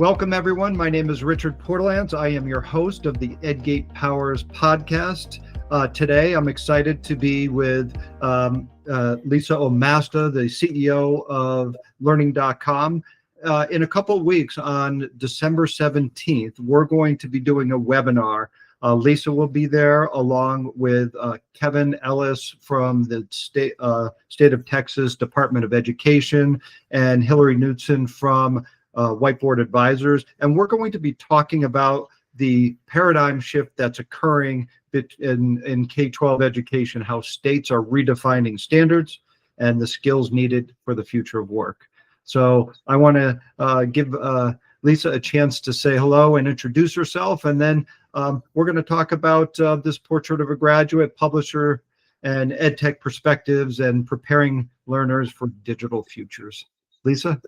Welcome, everyone. My name is Richard Portelance. I am your host of the EdGate Powers podcast. Today, I'm excited to be with Lisa Omasta, the CEO of Learning.com. In a couple of weeks, on December 17th, we're going to be doing a webinar. Lisa will be there along with Kevin Ellis from the state of Texas Department of Education and Hillary Knudsen from Whiteboard Advisors, and we're going to be talking about the paradigm shift that's occurring in K-12 education, how states are redefining standards and the skills needed for the future of work. So I want to give Lisa a chance to say hello and introduce herself, and then we're going to talk about this portrait of a graduate, publisher, and edtech perspectives and preparing learners for digital futures. Lisa?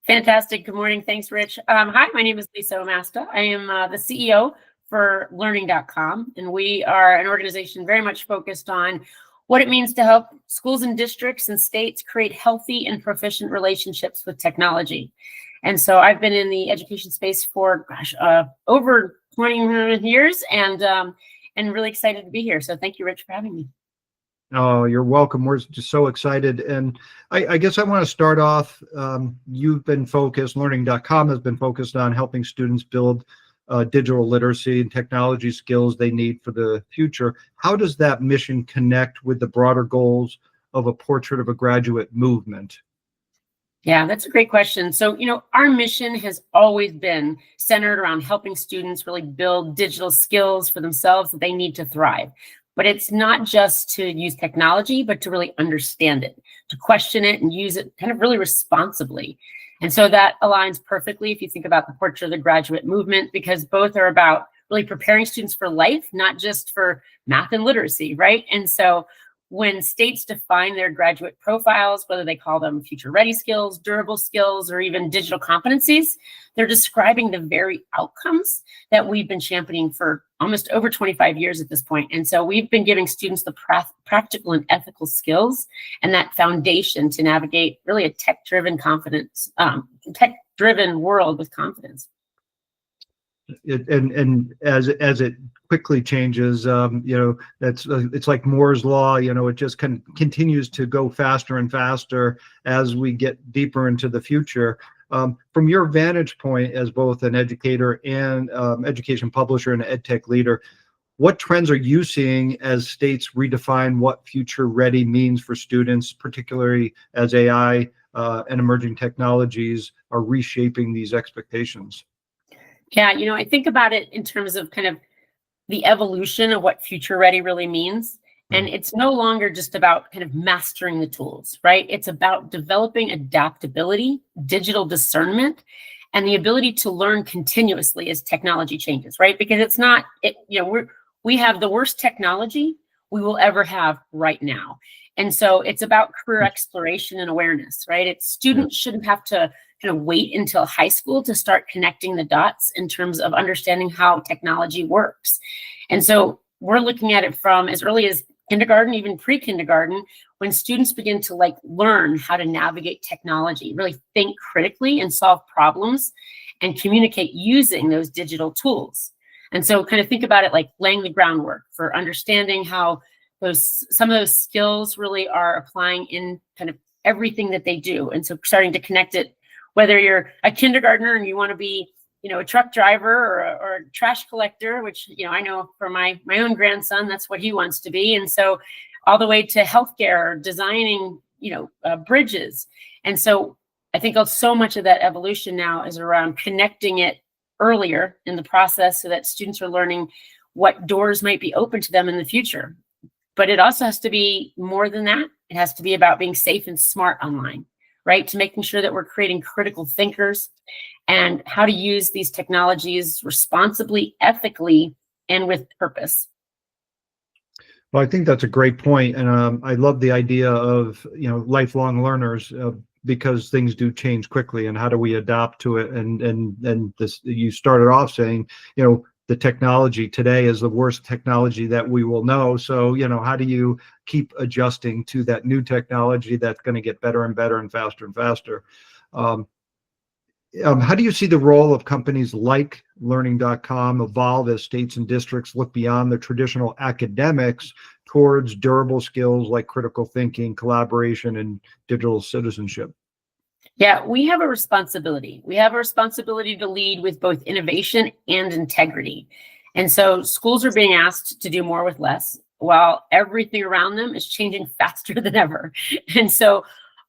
Fantastic. Good morning. Thanks, Rich. Hi, my name is Lisa Omasta. I am the CEO for Learning.com, and we are an organization very much focused on what it means to help schools and districts and states create healthy and proficient relationships with technology. And so I've been in the education space for, over 20 years, and really excited to be here. So thank you, Rich, for having me. Oh, you're welcome. We're just so excited. And I guess I want to start off, you've been focused, Learning.com has been focused on helping students build digital literacy and technology skills they need for the future. How does that mission connect with the broader goals of a portrait of a graduate movement? Yeah, that's a great question. So, our mission has always been centered around helping students really build digital skills for themselves that they need to thrive. But it's not just to use technology, but to really understand it, to question it and use it kind of really responsibly. And so that aligns perfectly if you think about the portrait of the graduate movement, because both are about really preparing students for life, not just for math and literacy, right? And so when states define their graduate profiles, whether they call them future ready skills, durable skills, or even digital competencies, they're describing the very outcomes that we've been championing for almost over 25 years at this point. And so we've been giving students the practical and ethical skills and that foundation to navigate really a tech-driven world with confidence. And as it quickly changes, it's like Moore's law. It just continues to go faster and faster as we get deeper into the future. From your vantage point as both an educator and education publisher and edtech leader, what trends are you seeing as states redefine what future ready means for students, particularly as AI and emerging technologies are reshaping these expectations? Yeah, I think about it in terms of kind of the evolution of what future ready really means. And it's no longer just about kind of mastering the tools, right? It's about developing adaptability, digital discernment, and the ability to learn continuously as technology changes, right? Because it's not, we have the worst technology we will ever have right now. And so it's about career exploration and awareness, right? Students shouldn't have to kind of wait until high school to start connecting the dots in terms of understanding how technology works. And so we're looking at it from as early as kindergarten, even pre-kindergarten, when students begin to learn how to navigate technology, really think critically and solve problems and communicate using those digital tools. And so kind of think about it like laying the groundwork for understanding how some of those skills really are applying in kind of everything that they do. And so starting to connect it, whether you're a kindergartner and you want to be, a truck driver or a trash collector, which, I know for my own grandson, that's what he wants to be. And so all the way to healthcare, designing, bridges. And so I think so much of that evolution now is around connecting it earlier in the process so that students are learning what doors might be open to them in the future. But it also has to be more than that. It has to be about being safe and smart online, right? To making sure that we're creating critical thinkers and how to use these technologies responsibly, ethically, and with purpose. Well, I think that's a great point. And I love the idea of, lifelong learners because things do change quickly, and how do we adapt to it? And this, you started off saying, the technology today is the worst technology that we will know. So, how do you keep adjusting to that new technology that's going to get better and better and faster and faster? How do you see the role of companies like learning.com evolve as states and districts look beyond the traditional academics towards durable skills like critical thinking, collaboration, and digital citizenship? Yeah, we have a responsibility. We have a responsibility to lead with both innovation and integrity. And so schools are being asked to do more with less, while everything around them is changing faster than ever. And so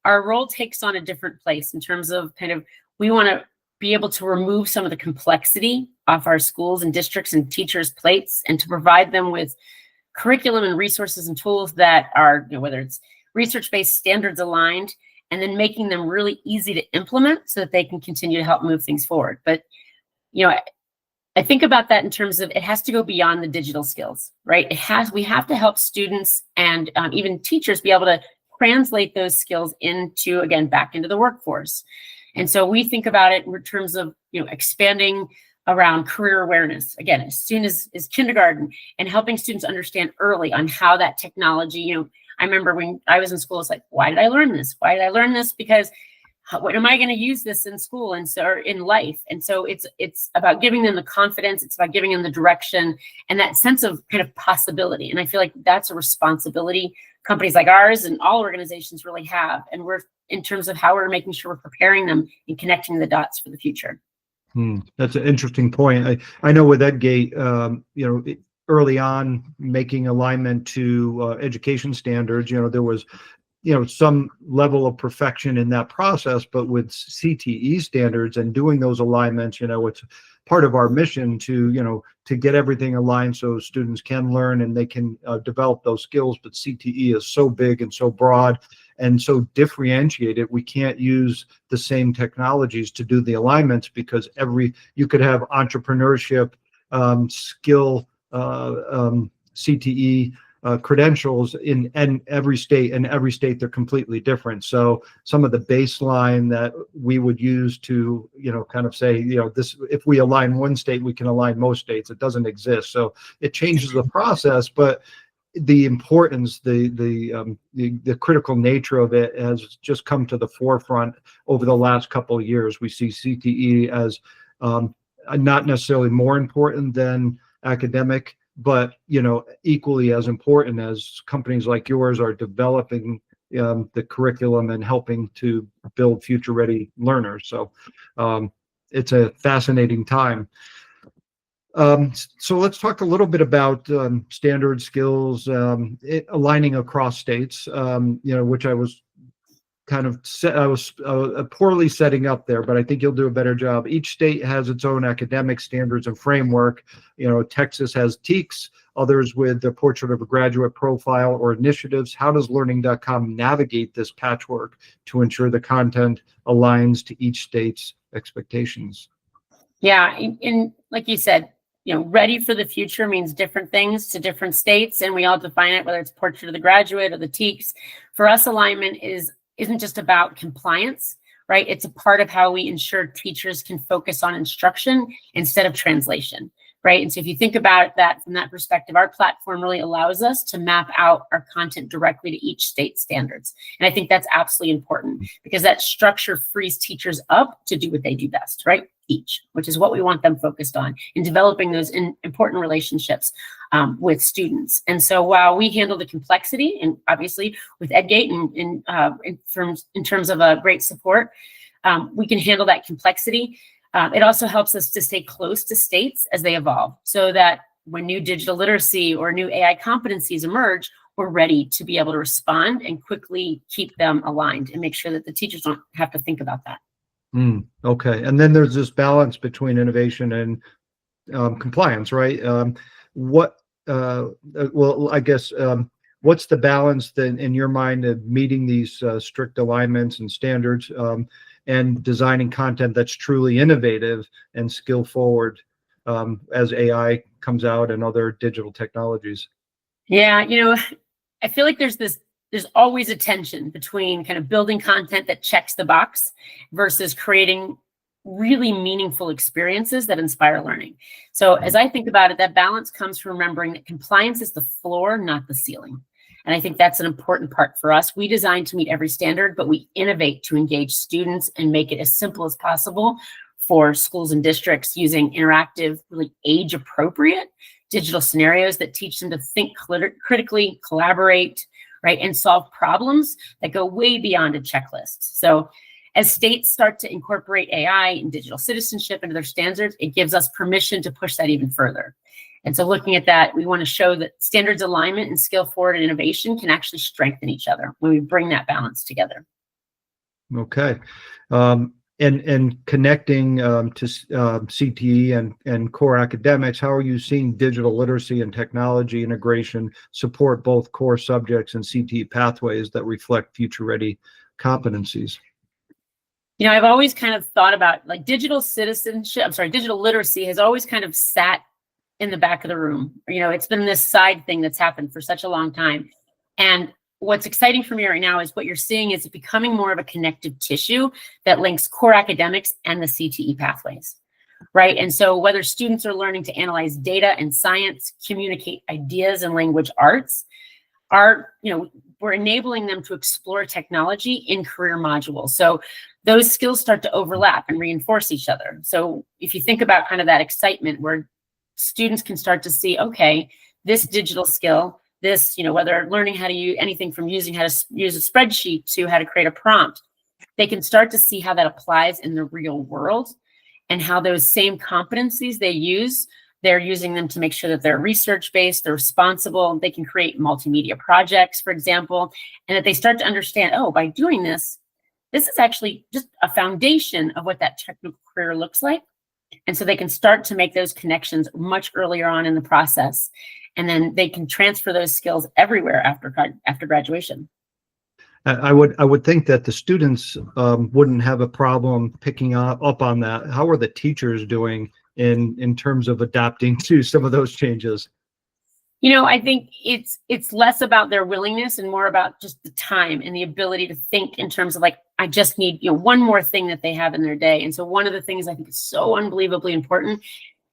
our role takes on a different place in terms of kind of, we want to be able to remove some of the complexity off our schools and districts and teachers' plates, and to provide them with curriculum and resources and tools that are, whether it's research-based, standards aligned, and then making them really easy to implement so that they can continue to help move things forward. But, I think about that in terms of, it has to go beyond the digital skills, right? We have to help students and even teachers be able to translate those skills into, again, back into the workforce. And so we think about it in terms of, expanding around career awareness, again, as soon as kindergarten, and helping students understand early on how that technology, I remember when I was in school, it's like, why did I learn this? Why did I learn this? Because what am I going to use this in school and so, or in life? And so it's about giving them the confidence. It's about giving them the direction and that sense of kind of possibility. And I feel like that's a responsibility companies like ours and all organizations really have. And we're, in terms of how we're making sure we're preparing them and connecting the dots for the future. That's an interesting point. I know with EdGate, early on making alignment to education standards, there was some level of perfection in that process, but with CTE standards and doing those alignments, it's part of our mission to get everything aligned so students can learn and they can develop those skills. But CTE is so big and so broad and so differentiated. We can't use the same technologies to do the alignments, because you could have entrepreneurship, skill, CTE credentials in every state, and every state they're completely different. So some of the baseline that we would use to kind of say this, if we align one state, we can align most states. It doesn't exist. So it changes the process, but the importance, the critical nature of it has just come to the forefront over the last couple of years. We see CTE as not necessarily more important than academic, but equally as important, as companies like yours are developing the curriculum and helping to build future-ready learners. So it's a fascinating time. So let's talk a little bit about standard skills aligning across states, which I was kind of poorly setting up there, but I think you'll do a better job. Each state has its own academic standards and framework. Texas has TEKS, others with the portrait of a graduate profile or initiatives. How does learning.com navigate this patchwork to ensure the content aligns to each state's expectations? Yeah, and like you said, ready for the future means different things to different states, and we all define it, whether it's portrait of the graduate or the TEKS. For us, alignment isn't just about compliance, right? It's a part of how we ensure teachers can focus on instruction instead of translation, right? And so if you think about that from that perspective, our platform really allows us to map out our content directly to each state standards. And I think that's absolutely important, because that structure frees teachers up to do what they do best, right? Teach, which is what we want them focused on, in developing those important relationships with students. And so while we handle the complexity, and obviously with EdGate and in terms of a great support, we can handle that complexity. It also helps us to stay close to states as they evolve, so that when new digital literacy or new AI competencies emerge, we're ready to be able to respond and quickly keep them aligned and make sure that the teachers don't have to think about that. Okay. And then there's this balance between innovation and compliance, right? I guess, what's the balance then in your mind of meeting these strict alignments and standards and designing content that's truly innovative and skill forward as AI comes out and other digital technologies? Yeah, I feel like there's always a tension between kind of building content that checks the box versus creating really meaningful experiences that inspire learning. So as I think about it, that balance comes from remembering that compliance is the floor, not the ceiling. And I think that's an important part for us. We design to meet every standard, but we innovate to engage students and make it as simple as possible for schools and districts using interactive, really age-appropriate digital scenarios that teach them to think critically, collaborate, right, and solve problems that go way beyond a checklist. So as states start to incorporate AI and digital citizenship into their standards, it gives us permission to push that even further. And so looking at that, we want to show that standards alignment and skill forward and innovation can actually strengthen each other when we bring that balance together. Okay. And connecting to CTE and core academics, how are you seeing digital literacy and technology integration support both core subjects and CTE pathways that reflect future-ready competencies? You know, I've always kind of thought about like digital literacy has always kind of sat in the back of the room. You know, it's been this side thing that's happened for such a long time. And what's exciting for me right now is what you're seeing is becoming more of a connective tissue that links core academics and the CTE pathways, right? And so whether students are learning to analyze data and science, communicate ideas and language arts, we're enabling them to explore technology in career modules. So those skills start to overlap and reinforce each other. So if you think about kind of that excitement where students can start to see, okay, this digital skill, this, whether learning how to use anything from using how to use a spreadsheet to how to create a prompt, they can start to see how that applies in the real world and how those same competencies they're using them to make sure that they're research-based, they're responsible, they can create multimedia projects, for example, and that they start to understand, oh, by doing this is actually just a foundation of what that technical career looks like. And so they can start to make those connections much earlier on in the process. And then they can transfer those skills everywhere after graduation. I would think that the students wouldn't have a problem picking up on that. How are the teachers doing in terms of adapting to some of those changes? I think it's less about their willingness and more about just the time and the ability to think in terms of like, I just need, one more thing that they have in their day. And so one of the things I think is so unbelievably important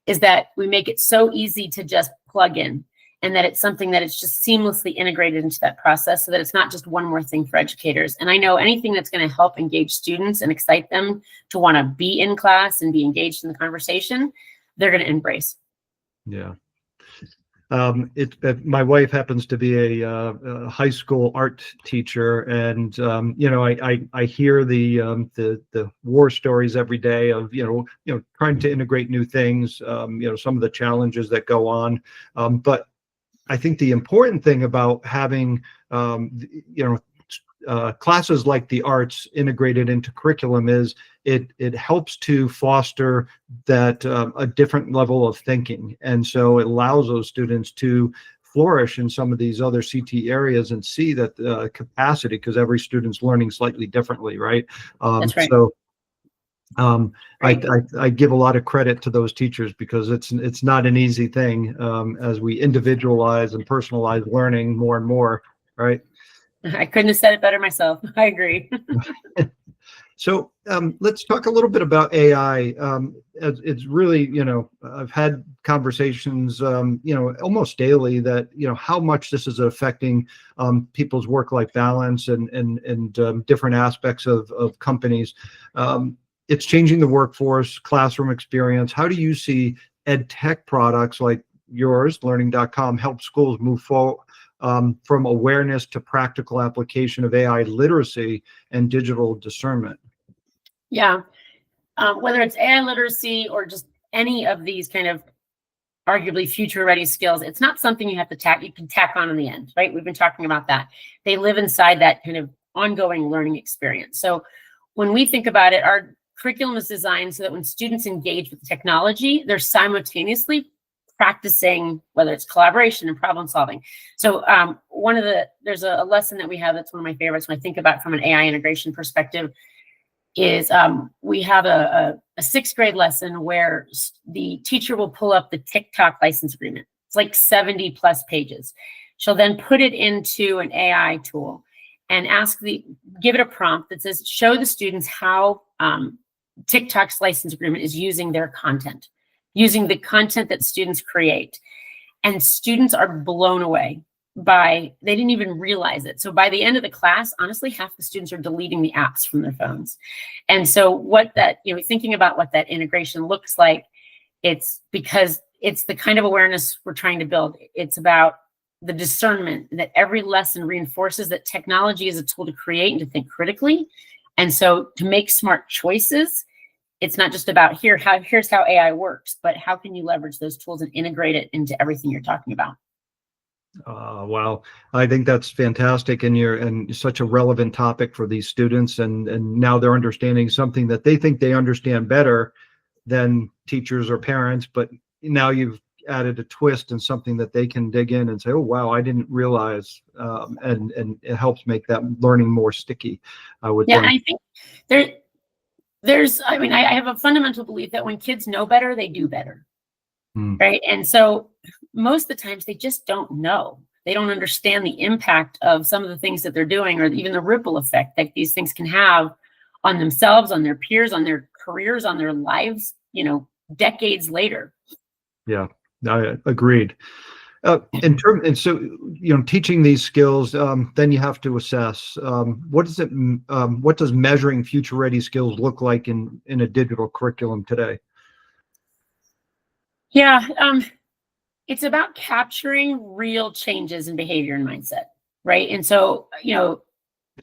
is that we make it so easy to just plug in, and that it's something that it's just seamlessly integrated into that process so that it's not just one more thing for educators. And I know anything that's going to help engage students and excite them to want to be in class and be engaged in the conversation, they're going to embrace. Yeah. My wife happens to be a high school art teacher, and I hear the war stories every day of trying to integrate new things, some of the challenges that go on, but I think the important thing about having classes like the arts integrated into curriculum is it helps to foster that a different level of thinking, and so it allows those students to flourish in some of these other CT areas and see that capacity, because every student's learning slightly differently, right? That's right. So I give a lot of credit to those teachers, because it's not an easy thing as we individualize and personalize learning more and more, right? I couldn't have said it better myself. I agree. So let's talk a little bit about AI. It's really, I've had conversations, almost daily that, how much this is affecting people's work-life balance and different aspects of companies. It's changing the workforce, classroom experience. How do you see EdTech products like yours, learning.com, help schools move forward from awareness to practical application of AI literacy and digital discernment? Yeah. Whether it's AI literacy or just any of these kind of arguably future ready skills, it's not something you have to you can tack on in the end, right? We've been talking about that. They live inside that kind of ongoing learning experience. So when we think about it, our curriculum is designed so that when students engage with technology, they're simultaneously practicing, whether it's collaboration and problem solving. So there's a lesson that we have that's one of my favorites when I think about it from an AI integration perspective is we have a sixth grade lesson where the teacher will pull up the TikTok license agreement. It's like 70 plus pages. She'll then put it into an AI tool and give it a prompt that says, show the students how TikTok's license agreement is using their content, using the content that students create. And students are blown away they didn't even realize it. So by the end of the class, honestly, half the students are deleting the apps from their phones. And so what that, thinking about what that integration looks like, it's because it's the kind of awareness we're trying to build. It's about the discernment that every lesson reinforces that technology is a tool to create and to think critically. And so to make smart choices, it's not just about here's how AI works, but how can you leverage those tools and integrate it into everything you're talking about? Wow, I think that's fantastic, and such a relevant topic for these students, and now they're understanding something that they think they understand better than teachers or parents, but now you've added a twist and something that they can dig in and say, oh wow, I didn't realize, and it helps make that learning more sticky, I would think. I think I have a fundamental belief that when kids know better, they do better. Right. And so most of the times they just don't know. They don't understand the impact of some of the things that they're doing, or even the ripple effect that these things can have on themselves, on their peers, on their careers, on their lives, decades later. Yeah, I agreed. And so, teaching these skills, then you have to assess, what does measuring future ready skills look like in a digital curriculum today? Yeah, it's about capturing real changes in behavior and mindset, right? And so,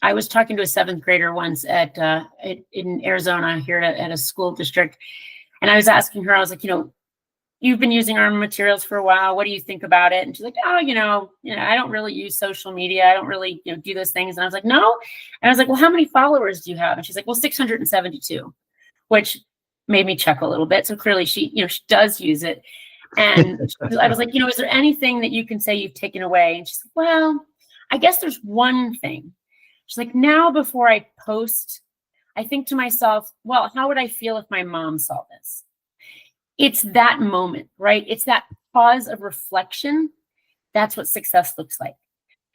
I was talking to a 7th grader once in Arizona here at a school district, and I was asking her, I was like, you've been using our materials for a while. What do you think about it? And she's like, oh, I don't really use social media. I don't really, do those things. And I was like, no. And I was like, well, how many followers do you have? And she's like, well, 672, which made me chuckle a little bit. So clearly she does use it. And I was like, is there anything that you can say you've taken away? And she's like, well, I guess there's one thing. She's like, now before I post, I think to myself, well, how would I feel if my mom saw this? It's that moment, right? It's that pause of reflection. That's what success looks like.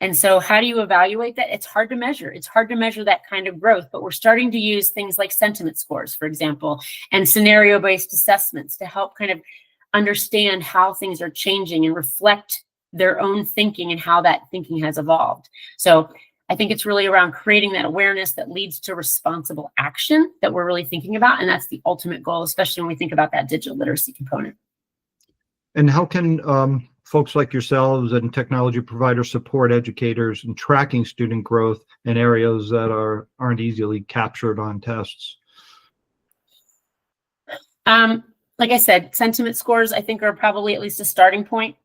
And so how do you evaluate that? It's hard to measure. It's hard to measure that kind of growth, but we're starting to use things like sentiment scores, for example, and scenario-based assessments to help kind of understand how things are changing and reflect their own thinking and how that thinking has evolved. So I think it's really around creating that awareness that leads to responsible action that we're really thinking about. And that's the ultimate goal, especially when we think about that digital literacy component. And how can folks like yourselves and technology providers support educators in tracking student growth in areas that aren't easily captured on tests? Like I said, sentiment scores, I think, are probably at least a starting point.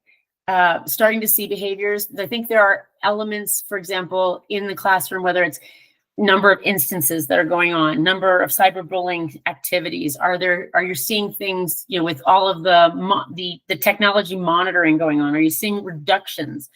Starting to see behaviors. I think there are elements, for example, in the classroom, whether it's number of instances that are going on, number of cyberbullying activities. Are you seeing things, with all of the technology monitoring going on? Are you seeing reductions?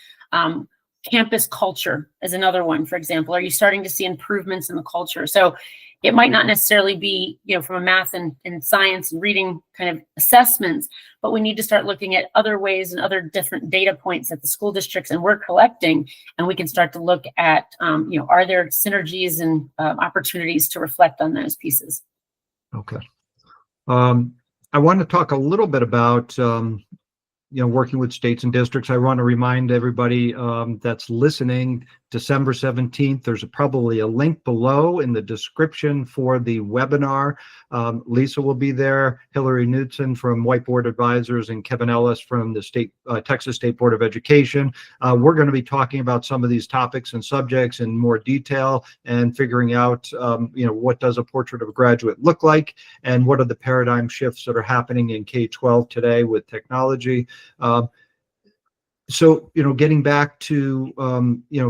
Campus culture is another one, for example. Are you starting to see improvements in the culture? So it might not necessarily be, from a math and science and reading kind of assessments, but we need to start looking at other ways and other different data points that the school districts and we're collecting, and we can start to look at, are there synergies and opportunities to reflect on those pieces? Okay. I want to talk a little bit about working with states and districts. I want to remind everybody that's listening, December 17th, there's probably a link below in the description for the webinar. Lisa will be there, Hillary Knudsen from Whiteboard Advisors, and Kevin Ellis from the Texas State Board of Education. We're going to be talking about some of these topics and subjects in more detail and figuring out, what does a portrait of a graduate look like, and what are the paradigm shifts that are happening in K-12 today with technology. So, getting back to,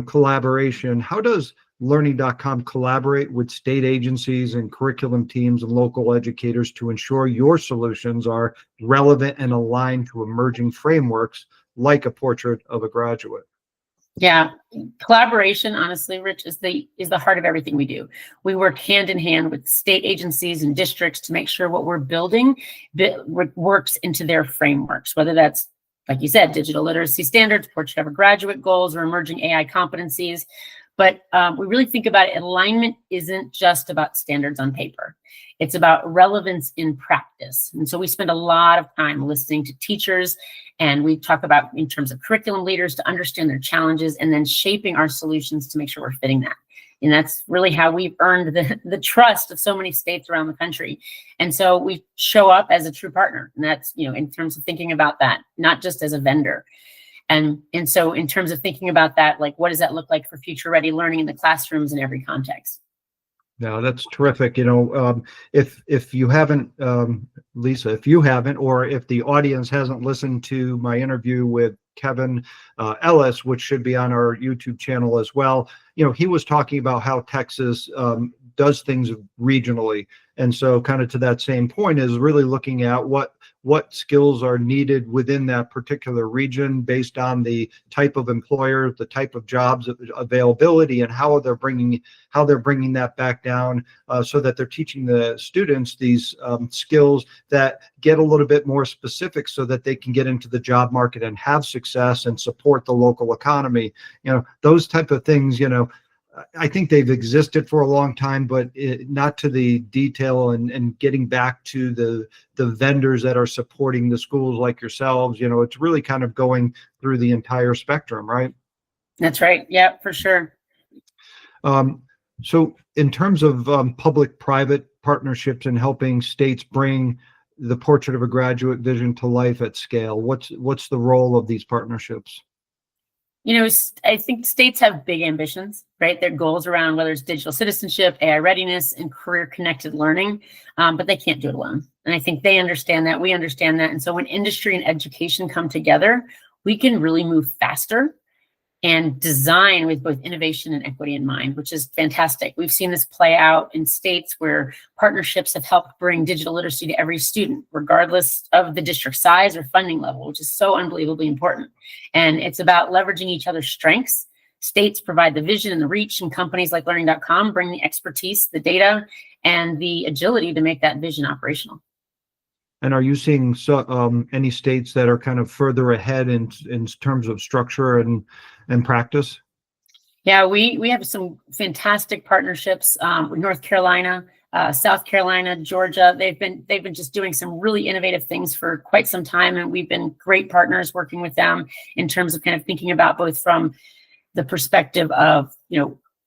collaboration, how does learning.com collaborate with state agencies and curriculum teams and local educators to ensure your solutions are relevant and aligned to emerging frameworks like a portrait of a graduate? Yeah, collaboration, honestly, Rich, is the heart of everything we do. We work hand in hand with state agencies and districts to make sure what we're building works into their frameworks, whether that's, like you said, digital literacy standards, portrait of a graduate goals, or emerging AI competencies. But we really think about it. Alignment isn't just about standards on paper. It's about relevance in practice. And so we spend a lot of time listening to teachers, and we talk about in terms of curriculum leaders to understand their challenges and then shaping our solutions to make sure we're fitting that. And that's really how we've earned the trust of so many states around the country. And so we show up as a true partner. And that's, in terms of thinking about that, not just as a vendor. And so in terms of thinking about that, like, what does that look like for future ready learning in the classrooms in every context? No, that's terrific. If you haven't, Lisa, if you haven't, or if the audience hasn't listened to my interview with Kevin Ellis, which should be on our YouTube channel as well, he was talking about how Texas does things regionally. And so kind of to that same point is really looking at what skills are needed within that particular region based on the type of employer, the type of jobs availability, and how they're bringing that back down so that they're teaching the students these skills that get a little bit more specific so that they can get into the job market and have success and support the local economy. Those type of things, I think they've existed for a long time, but not to the detail and getting back to the vendors that are supporting the schools like yourselves. It's really kind of going through the entire spectrum, right? That's right. Yeah, for sure. So in terms of public-private partnerships and helping states bring the portrait of a graduate vision to life at scale, what's the role of these partnerships? I think states have big ambitions, right? Their goals around whether it's digital citizenship, AI readiness, and career-connected learning, but they can't do it alone. And I think they understand that. We understand that. And so when industry and education come together, we can really move faster and design with both innovation and equity in mind, which is fantastic. We've seen this play out in states where partnerships have helped bring digital literacy to every student, regardless of the district size or funding level, which is so unbelievably important. And it's about leveraging each other's strengths. States provide the vision and the reach, and companies like learning.com bring the expertise, the data, and the agility to make that vision operational. And are you seeing any states that are kind of further ahead in terms of structure and practice? Yeah, we have some fantastic partnerships with North Carolina, South Carolina, Georgia. They've been just doing some really innovative things for quite some time, and we've been great partners working with them in terms of kind of thinking about both from the perspective of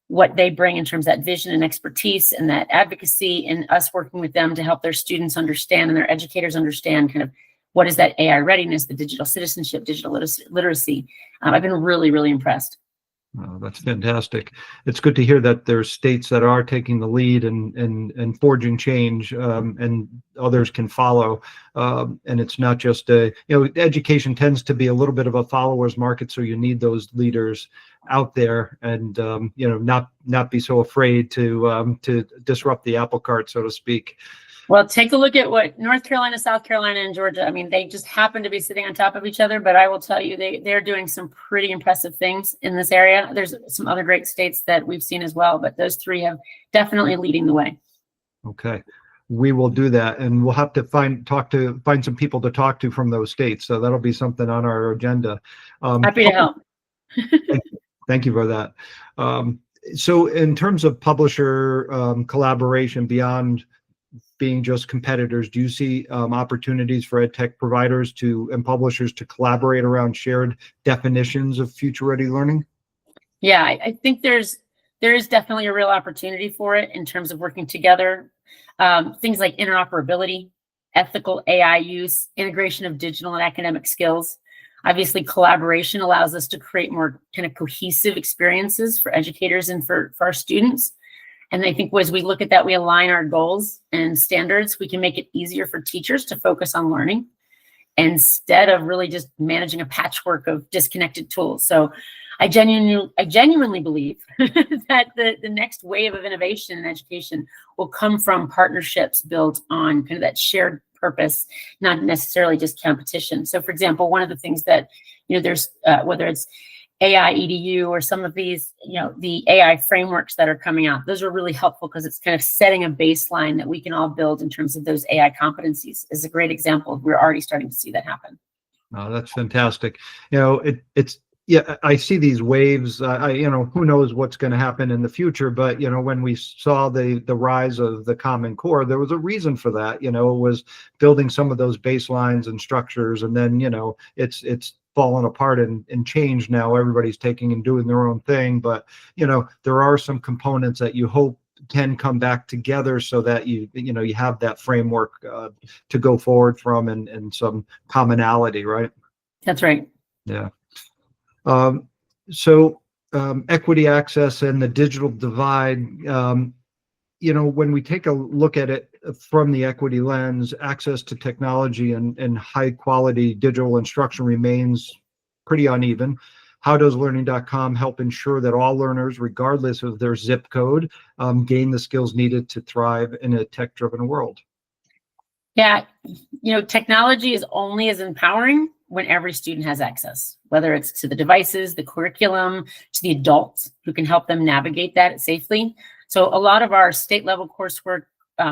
what they bring in terms of that vision and expertise and that advocacy, and us working with them to help their students understand and their educators understand kind of what is that AI readiness, the digital citizenship, digital literacy. I've been really, really impressed. Oh, that's fantastic. It's good to hear that there's states that are taking the lead and forging change, and others can follow. And it's not just education tends to be a little bit of a follower's market, so you need those leaders out there, and not be so afraid to disrupt the apple cart, so to speak. Well, take a look at what North Carolina, South Carolina, and Georgia. I mean, they just happen to be sitting on top of each other, but I will tell you, they're doing some pretty impressive things in this area. There's some other great states that we've seen as well, but those three have definitely leading the way. Okay. We will do that, and we'll have to find some people to talk to from those states. So that'll be something on our agenda. Happy to help. Thank you for that. So in terms of publisher collaboration beyond being just competitors, do you see opportunities for edtech providers and publishers to collaborate around shared definitions of future-ready learning? Yeah, I think there is definitely a real opportunity for it in terms of working together. Things like interoperability, ethical AI use, integration of digital and academic skills. Obviously, collaboration allows us to create more kind of cohesive experiences for educators and for our students. And I think as we look at that, we align our goals and standards, we can make it easier for teachers to focus on learning instead of really just managing a patchwork of disconnected tools. So I genuinely believe that the next wave of innovation in education will come from partnerships built on kind of that shared purpose, not necessarily just competition. So for example, one of the things that, there's whether it's AI EDU or some of these, the AI frameworks that are coming out, those are really helpful because it's kind of setting a baseline that we can all build in terms of those AI competencies is a great example. We're already starting to see that happen. Oh, that's fantastic. It's Yeah, I see these waves. Who knows what's going to happen in the future? But when we saw the rise of the Common Core, there was a reason for that. It was building some of those baselines and structures, and then it's fallen apart and changed now. Everybody's taking and doing their own thing, but there are some components that you hope can come back together so that you have that framework to go forward from and some commonality, right? That's right. Yeah. Um, Equity, access, and the digital divide, when we take a look at it from the equity lens, access to technology and high quality digital instruction remains pretty uneven. How does learning.com help ensure that all learners, regardless of their zip code, gain the skills needed to thrive in a tech-driven world? Yeah, technology is only as empowering when every student has access, whether it's to the devices, the curriculum, to the adults who can help them navigate that safely. So a lot of our state level coursework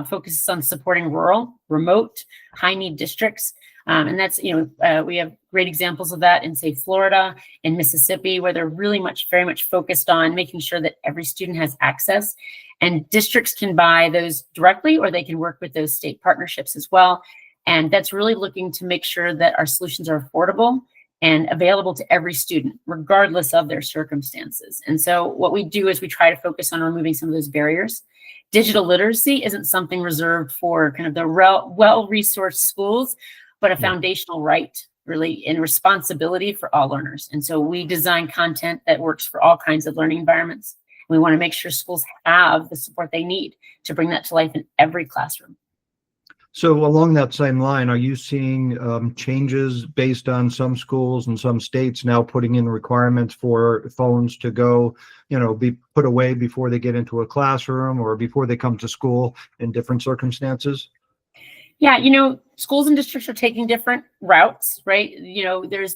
focuses on supporting rural, remote, high need districts. And that's, we have great examples of that in, say, Florida and Mississippi, where they're really very much focused on making sure that every student has access. And districts can buy those directly, or they can work with those state partnerships as well. And that's really looking to make sure that our solutions are affordable and available to every student, regardless of their circumstances. And so what we do is we try to focus on removing some of those barriers. Digital literacy isn't something reserved for kind of the well-resourced schools, but a foundational right, really, and responsibility for all learners. And so we design content that works for all kinds of learning environments. We want to make sure schools have the support they need to bring that to life in every classroom. So along that same line, are you seeing changes based on some schools and some states now putting in requirements for phones to go, be put away before they get into a classroom or before they come to school in different circumstances? Yeah, schools and districts are taking different routes, right? There's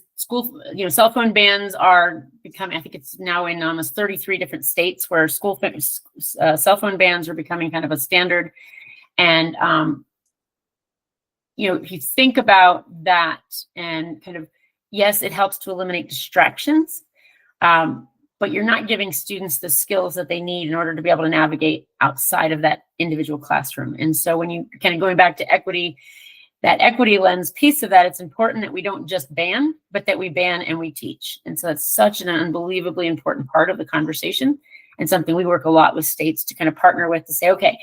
cell phone bans are becoming, I think it's now in almost 33 different states where cell phone bans are becoming kind of a standard. And, if you think about that and kind of, yes, it helps to eliminate distractions, but you're not giving students the skills that they need in order to be able to navigate outside of that individual classroom. And so when you kind of going back to equity, that equity lens piece of that, it's important that we don't just ban, but that we ban and we teach. And so that's such an unbelievably important part of the conversation, and something we work a lot with states to kind of partner with to say, okay,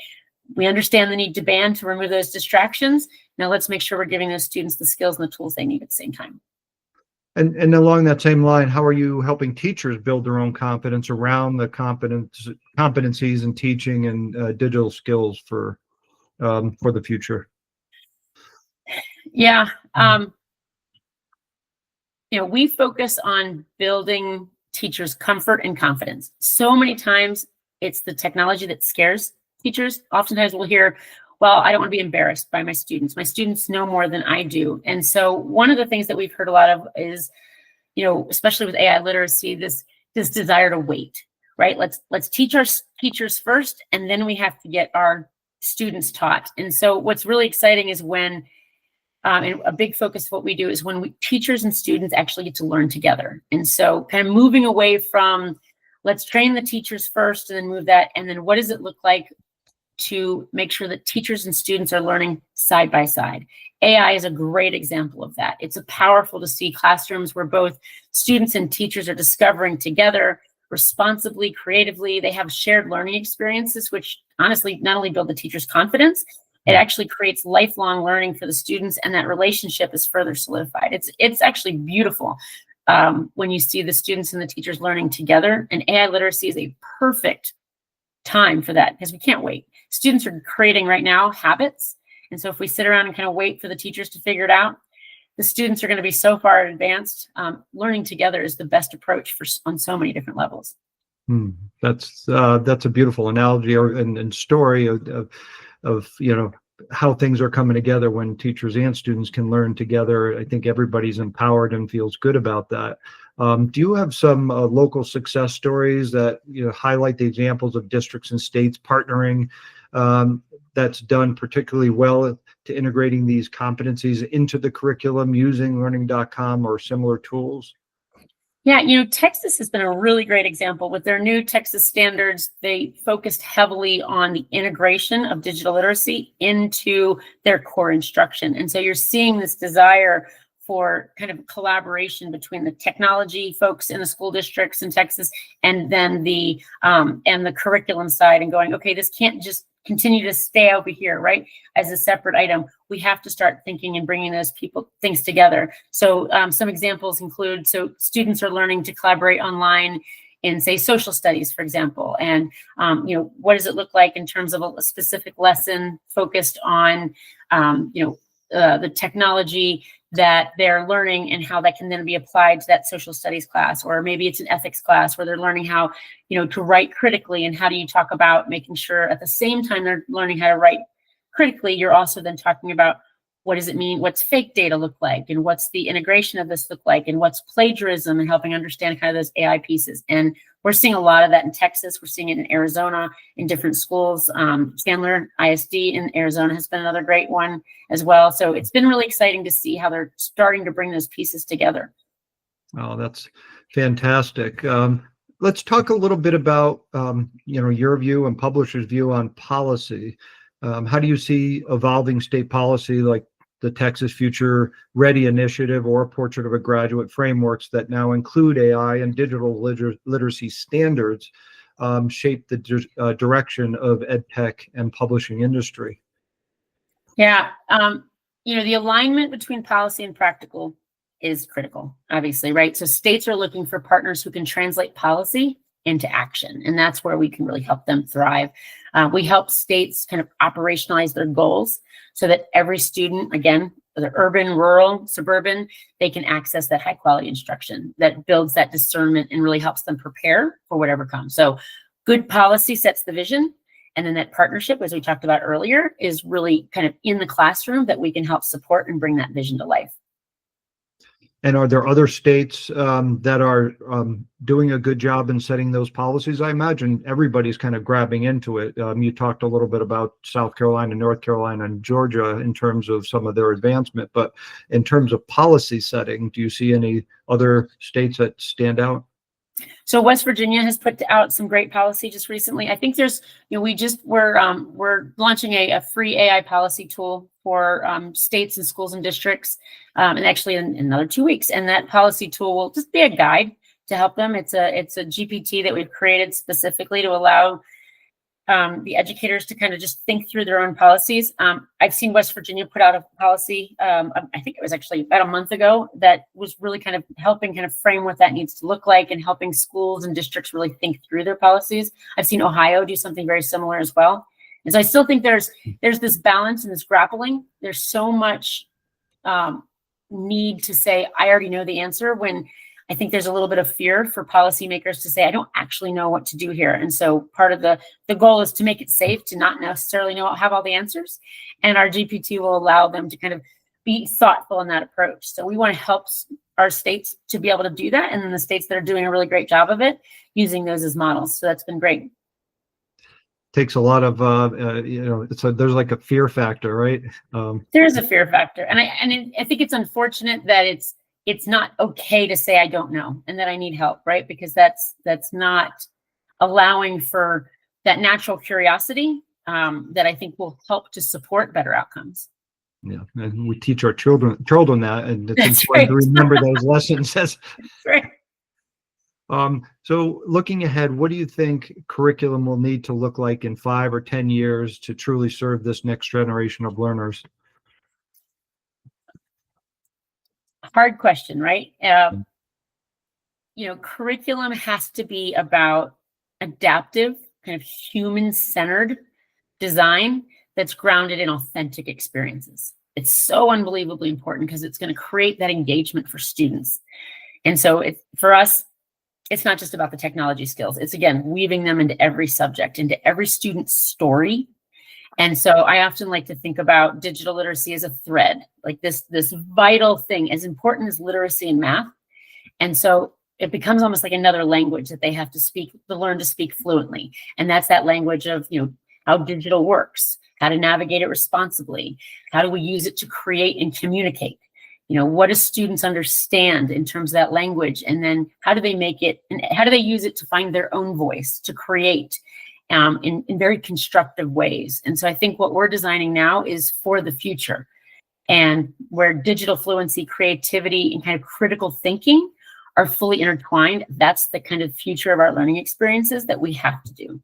we understand the need to ban to remove those distractions. Now let's make sure we're giving those students the skills and the tools they need at the same time. And along that same line, how are you helping teachers build their own competence around the competencies in teaching and digital skills for the future? Yeah, we focus on building teachers' comfort and confidence. So many times it's the technology that scares teachers. Oftentimes we'll hear, well, I don't want to be embarrassed by my students. My students know more than I do. And so one of the things that we've heard a lot of is, especially with AI literacy, this desire to wait, right? Let's teach our teachers first, and then we have to get our students taught. And so what's really exciting is when, and a big focus of what we do is when teachers and students actually get to learn together. And so kind of moving away from, let's train the teachers first and then move that. And then what does it look like to make sure that teachers and students are learning side by side? AI is a great example of that. It's powerful to see classrooms where both students and teachers are discovering together responsibly, creatively. They have shared learning experiences, which honestly not only build the teacher's confidence, it actually creates lifelong learning for the students, and that relationship is further solidified. It's actually beautiful when you see the students and the teachers learning together, and AI literacy is a perfect time for that because we can't wait. Students are creating right now habits. And so if we sit around and kind of wait for the teachers to figure it out, the students are going to be so far advanced. Learning together is the best approach on so many different levels. That's a beautiful analogy and story of how things are coming together when teachers and students can learn together. I think everybody's empowered and feels good about that. Do you have some local success stories that highlight the examples of districts and states partnering that's done particularly well to integrating these competencies into the curriculum using learning.com or similar tools? Yeah, Texas has been a really great example. With their new Texas standards, they focused heavily on the integration of digital literacy into their core instruction. And so you're seeing this desire for kind of collaboration between the technology folks in the school districts in Texas and then the curriculum side, and going, okay, this can't just continue to stay over here, right, as a separate item. We have to start thinking and bringing those things together. So some examples include, so students are learning to collaborate online in, say, social studies, for example. And, what does it look like in terms of a specific lesson focused on, the technology that they're learning and how that can then be applied to that social studies class. Or maybe it's an ethics class where they're learning how, to write critically, and how do you talk about making sure at the same time they're learning how to write critically, you're also then talking about what does it mean, what's fake data look like, and what's the integration of this look like, and what's plagiarism, and helping understand kind of those AI pieces. And we're seeing a lot of that in Texas. We're seeing it in Arizona in different schools. Chandler ISD in Arizona has been another great one as well. So it's been really exciting to see how they're starting to bring those pieces together. Oh, that's fantastic. Let's talk a little bit about, your view and publishers' view on policy. How do you see evolving state policy like the Texas Future Ready Initiative or Portrait of a Graduate frameworks that now include AI and digital literacy standards shape the direction of edtech and publishing industry? Yeah, the alignment between policy and practical is critical, obviously, right? So states are looking for partners who can translate policy into action, and that's where we can really help them thrive. We help states kind of operationalize their goals so that every student, again, whether urban, rural, suburban, they can access that high quality instruction that builds that discernment and really helps them prepare for whatever comes. So good policy sets the vision. And then that partnership, as we talked about earlier, is really kind of in the classroom that we can help support and bring that vision to life. And are there other states that are doing a good job in setting those policies? I imagine everybody's kind of grabbing into it. You talked a little bit about South Carolina, North Carolina, and Georgia in terms of some of their advancement, but in terms of policy setting, do you see any other states that stand out? So West Virginia has put out some great policy just recently. I think there's, we're launching a free AI policy tool for states and schools and districts, and actually in another 2 weeks. And that policy tool will just be a guide to help them. It's a GPT that we've created specifically to allow the educators to kind of just think through their own policies. I've seen West Virginia put out a policy, I think it was actually about a month ago, that was really kind of helping kind of frame what that needs to look like and helping schools and districts really think through their policies. I've seen Ohio do something very similar as well. And so I still think there's this balance and this grappling. There's so much need to say, I already know the answer, when I think there's a little bit of fear for policymakers to say, I don't actually know what to do here. And so part of the goal is to make it safe to not necessarily have all the answers. And our GPT will allow them to kind of be thoughtful in that approach. So we want to help our states to be able to do that. And then the states that are doing a really great job of it, using those as models. So that's been great. Takes a lot of, there's like a fear factor, right? There's a fear factor. And I think it's unfortunate that it's not okay to say I don't know and that I need help, right? Because that's not allowing for that natural curiosity that I think will help to support better outcomes. Yeah, and we teach our children that, and it's That's important to right. remember those lessons. That's right. So looking ahead, what do you think curriculum will need to look like in 5 or 10 years to truly serve this next generation of learners? Hard question, right? Curriculum has to be about adaptive, kind of human-centered design that's grounded in authentic experiences. It's so unbelievably important because it's going to create that engagement for students. And so for us, it's not just about the technology skills. It's, again, weaving them into every subject, into every student's story. And so I often like to think about digital literacy as a thread, like this vital thing, as important as literacy and math. And so it becomes almost like another language that they have to learn to speak fluently. And that's that language of, how digital works, how to navigate it responsibly, how do we use it to create and communicate, what do students understand in terms of that language? And then how do they make it, and how do they use it to find their own voice, to create in very constructive ways? And so I think what we're designing now is for the future, and where digital fluency, creativity, and kind of critical thinking are fully intertwined. That's the kind of future of our learning experiences that we have to do.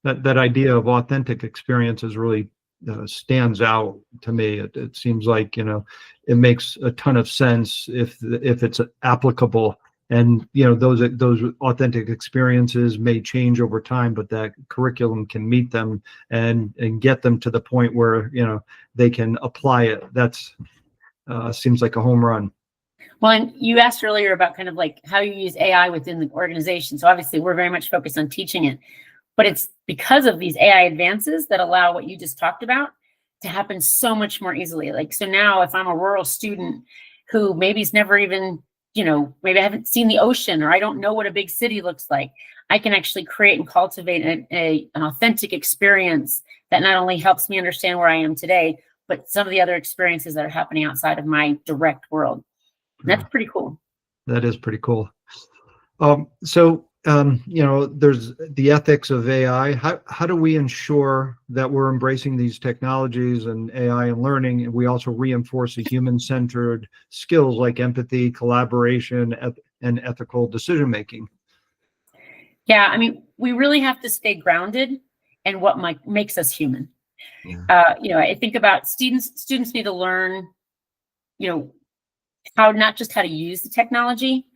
That idea of authentic experiences really stands out to me. It seems like, it makes a ton of sense if it's applicable, and those authentic experiences may change over time, but that curriculum can meet them and get them to the point where they can apply it. That's seems like a home run. Well, and you asked earlier about kind of like how you use AI within the organization. So obviously we're very much focused on teaching it, but it's because of these AI advances that allow what you just talked about to happen so much more easily. Like, so now if I'm a rural student who maybe's never even, maybe I haven't seen the ocean, or I don't know what a big city looks like, I can actually create and cultivate an authentic experience that not only helps me understand where I am today, but some of the other experiences that are happening outside of my direct world. And that's pretty cool. That is pretty cool. There's the ethics of AI. How do we ensure that we're embracing these technologies and AI and learning, and we also reinforce the human-centered skills like empathy, collaboration, and ethical decision-making? Yeah, I mean, we really have to stay grounded in what makes us human. Yeah. I think about students need to learn, how not just how to use the technology,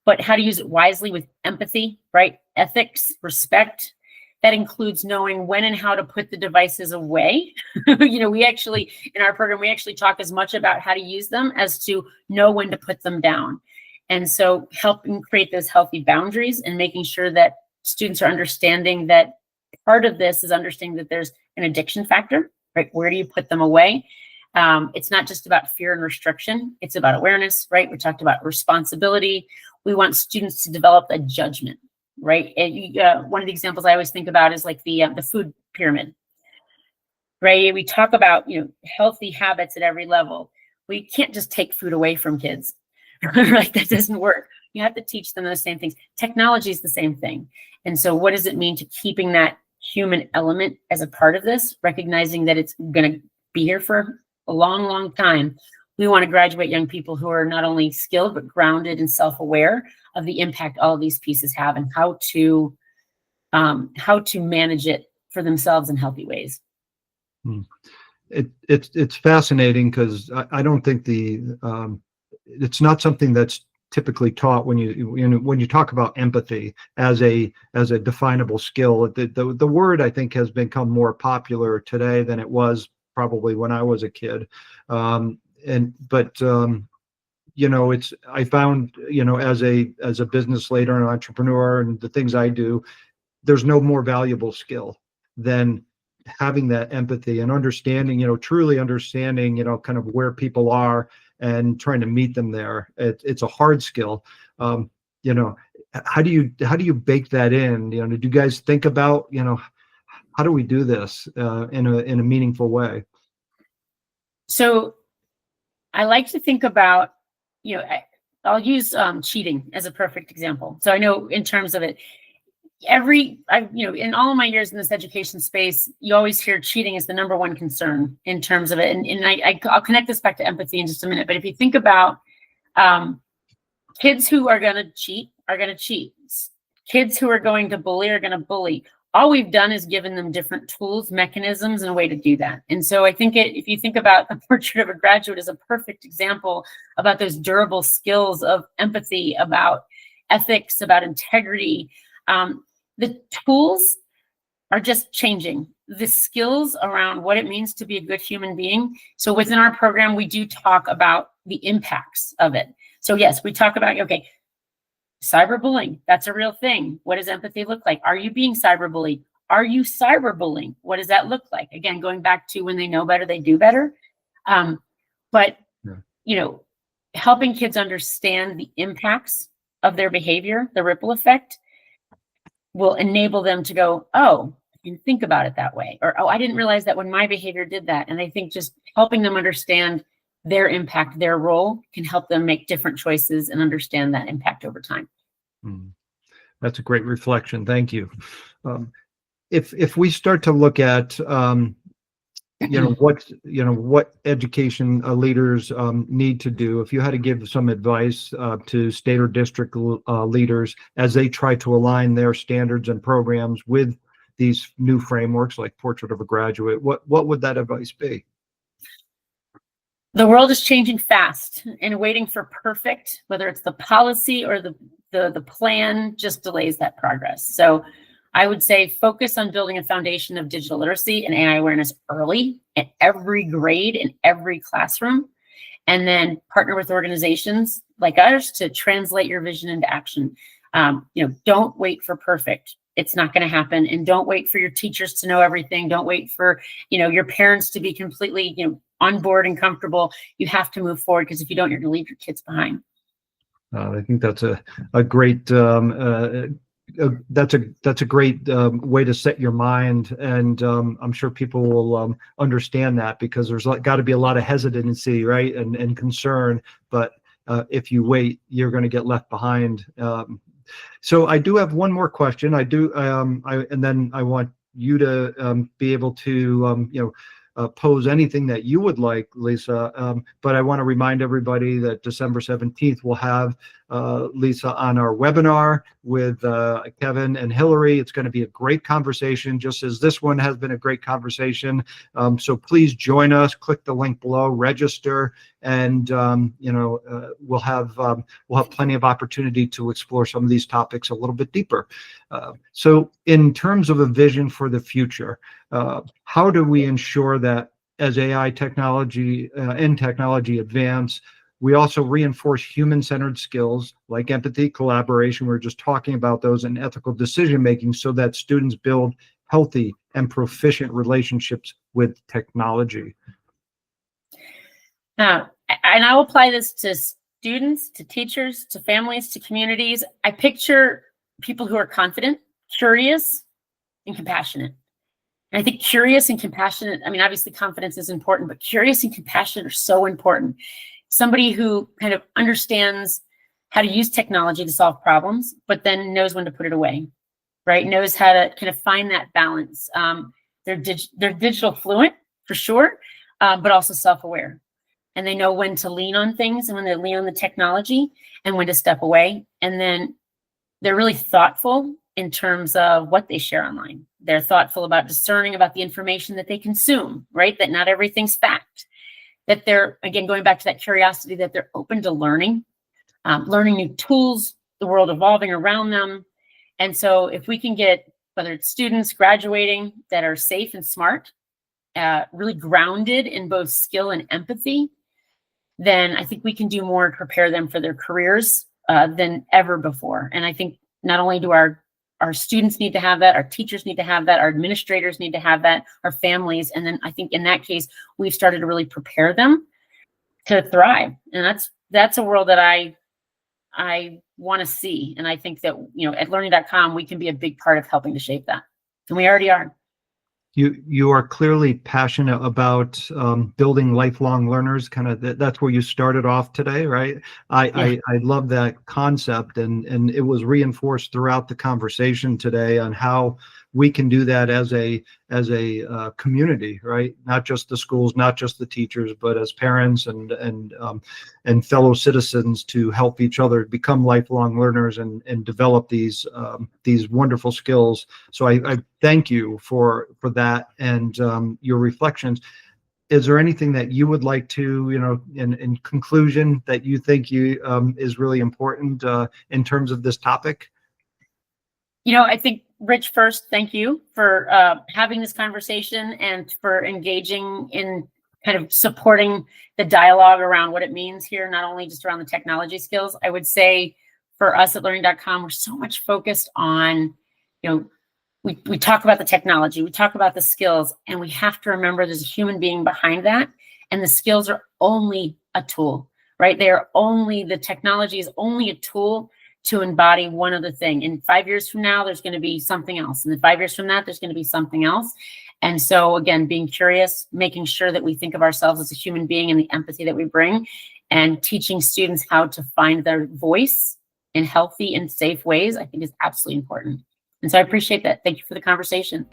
but how to use it wisely with empathy, right? Ethics, respect. That includes knowing when and how to put the devices away. We actually, in our program, we actually talk as much about how to use them as to know when to put them down. And so helping create those healthy boundaries and making sure that students are understanding that part of this is understanding that there's an addiction factor, right? Where do you put them away? It's not just about fear and restriction. It's about awareness, right? We talked about responsibility. We want students to develop a judgment, right? And one of the examples I always think about is like the food pyramid, right? We talk about, healthy habits at every level. We can't just take food away from kids, right? That doesn't work. You have to teach them those same things. Technology is the same thing. And so what does it mean to keeping that human element as a part of this, recognizing that it's going to be here for a long, long time? We want to graduate young people who are not only skilled, but grounded and self-aware of the impact all of these pieces have, and how to manage it for themselves in healthy ways. It's fascinating because I don't think it's not something that's typically taught when you talk about empathy as a definable skill. The word, I think, has become more popular today than it was probably when I was a kid. It's, I found, as a business leader and entrepreneur and the things I do, there's no more valuable skill than having that empathy and understanding, truly understanding, kind of where people are and trying to meet them there. It's a hard skill. How do you bake that in? Do you guys think about, how do we do this in a meaningful way? So I like to think about, I'll use cheating as a perfect example. So I know in terms of it, in all of my years in this education space, you always hear cheating is the number one concern in terms of it. And I'll connect this back to empathy in just a minute. But if you think about kids who are going to cheat are going to cheat. Kids who are going to bully are going to bully. All we've done is given them different tools, mechanisms, and a way to do that. And so I think if you think about the portrait of a graduate as a perfect example about those durable skills of empathy, about ethics, about integrity, the tools are just changing. The skills around what it means to be a good human being. So within our program, we do talk about the impacts of it. So yes, we talk about, okay, cyberbullying, that's a real thing. What does empathy look like? Are you being cyberbullied? Are you cyberbullying? What does that look like? Again, going back to when they know better, they do better. Helping kids understand the impacts of their behavior, the ripple effect, will enable them to go, oh, I can think about it that way. Or, oh, I didn't realize that when my behavior did that. And I think just helping them understand their impact, their role can help them make different choices and understand that impact over time. That's a great reflection. Thank you. If we start to look at what education leaders need to do, if you had to give some advice to state or district leaders as they try to align their standards and programs with these new frameworks like Portrait of a Graduate, what would that advice be? The world is changing fast, and waiting for perfect, whether it's the policy or the plan, just delays that progress. So I would say focus on building a foundation of digital literacy and AI awareness early at every grade in every classroom, and then partner with organizations like ours to translate your vision into action. Don't wait for perfect. It's not going to happen. And don't wait for your teachers to know everything. Don't wait for, your parents to be completely, on board and comfortable. You have to move forward, because if you don't, you're going to leave your kids behind. I think that's a great that's a great way to set your mind, and I'm sure people will understand that, because there's got to be a lot of hesitancy, right, and concern. But if you wait, you're going to get left behind. So I do have one more question. And then I want you to be able to pose anything that you would like, Lisa. But I want to remind everybody that December 17th we'll have Lisa on our webinar with Kevin and Hillary. It's going to be a great conversation, just as this one has been a great conversation. So please join us. Click the link below, register, and we'll have plenty of opportunity to explore some of these topics a little bit deeper. So in terms of a vision for the future, how do we ensure that as AI technology and technology advance, we also reinforce human-centered skills like empathy, collaboration, we're just talking about those, and ethical decision-making, so that students build healthy and proficient relationships with technology? And I'll apply this to students, to teachers, to families, to communities. I picture people who are confident, curious, and compassionate. And I think curious and compassionate, obviously confidence is important, but curious and compassionate are so important. Somebody who kind of understands how to use technology to solve problems, but then knows when to put it away, right? Knows how to kind of find that balance. They're digital fluent for sure, but also self-aware. And they know when to lean on things and when to lean on the technology and when to step away. And then they're really thoughtful in terms of what they share online. They're thoughtful about discerning about the information that they consume, right? That not everything's fact. That they're, again, going back to that curiosity, that they're open to learning new tools, the world evolving around them. And so if we can get, whether it's students graduating that are safe and smart, really grounded in both skill and empathy, then I think we can do more to prepare them for their careers than ever before. And I think not only do our students need to have that, our teachers need to have that, our administrators need to have that, our families. And then I think in that case, we've started to really prepare them to thrive. And that's a world that I want to see. And I think that, at learning.com, we can be a big part of helping to shape that. And we already are. You are clearly passionate about building lifelong learners. Kind of that's where you started off today, right? I love that concept, and it was reinforced throughout the conversation today on how we can do that as a community, right? Not just the schools, not just the teachers, but as parents and fellow citizens, to help each other become lifelong learners and develop these wonderful skills. So I thank you for that and your reflections. Is there anything that you would like to, in conclusion, that you think is really important in terms of this topic? I think, Rich, first, thank you for having this conversation and for engaging in kind of supporting the dialogue around what it means here, not only just around the technology skills. I would say for us at learning.com, we're so much focused on, we talk about the technology, we talk about the skills, and we have to remember there's a human being behind that. And the skills are only a tool, right? The technology is only a tool to embody one other thing. And 5 years from now, there's going to be something else. And then 5 years from that, there's going to be something else. And so again, being curious, making sure that we think of ourselves as a human being and the empathy that we bring, and teaching students how to find their voice in healthy and safe ways, I think is absolutely important. And so I appreciate that. Thank you for the conversation.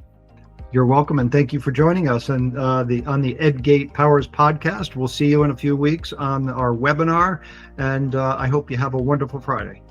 You're welcome, and thank you for joining us on the EdGate Powers podcast. We'll see you in a few weeks on our webinar, and I hope you have a wonderful Friday.